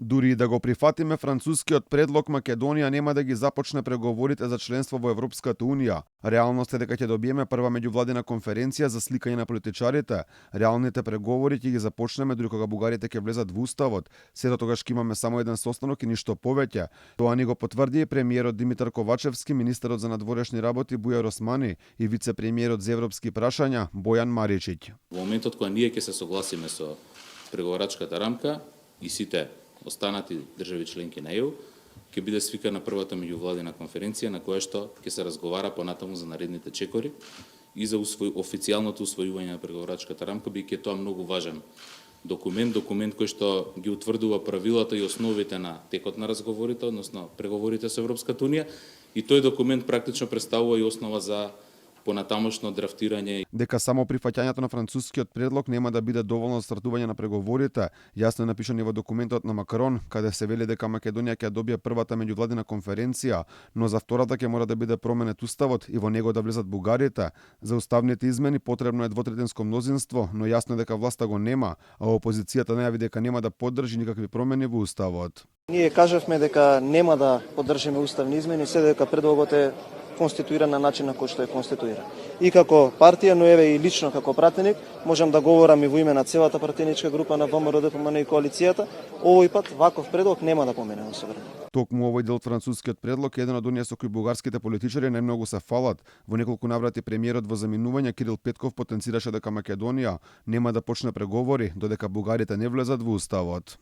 Дури и да го прифатиме францускиот предлог, Македонија нема да ги започне преговорите за членство во Европската Унија. Реалност е дека ќе добиеме прва меѓувладина конференција за сликање на политичарите. Реалните преговори ќе ги започнеме дури кога бугарите ќе влезат во уставот. Сето тогаш ќе имаме само еден состанок и ништо повеќе. Тоа ни го потврди и премиерот Димитар Ковачевски, министерот за надворешни работи Бујар Османи и вице-премиерот за европски прашања Бојан Маричиќ. Во моментот кога ние ќе се согласиме со преговорачката рамка и сите останати држави членки на ЕУ, ќе биде свикана првата меѓувладина конференција на која што ќе се разговара понатаму за наредните чекори и за официјалното усвојување на преговорачката рамка, бидејќи тоа многу важен документ кој што ги утврдува правилата и основите на текот на разговорите, односно преговорите со Европската Унија, и тој документ практично представува и основа за понатамошно драфтирање. Дека само прифаќањето на францускиот предлог нема да биде доволно за стартување на преговорите, јасно е напишано и во документот на Макрон, каде се вели дека Македонија ќе добие првата меѓувладина конференција, но за втората ќе мора да биде променет уставот и во него да влезат бугарите. За уставните измени потребно е двотретинско мнозинство, но јасно е дека власта го нема, а опозицијата најави дека нема да поддржи никакви промени во уставот. Ние кажавме дека нема да поддржиме уставни измени, се дека предлогот е конституиран на начин на кој што е конституиран. И како партија, но еве и лично како пратеник, можам да говорам и во име на целата пратеничка група на ВМРО ДПМН и коалицијата, овој пат ваков предлог нема да помине во Собранието. Токму овој дел од францускиот предлог е еден од оние со кои бугарските политичари најмногу се фалат. Во неколку наврати премиерот во заминување Кирил Петков потенцираше дека Македонија нема да почне преговори додека бугарите не влезат во уставот.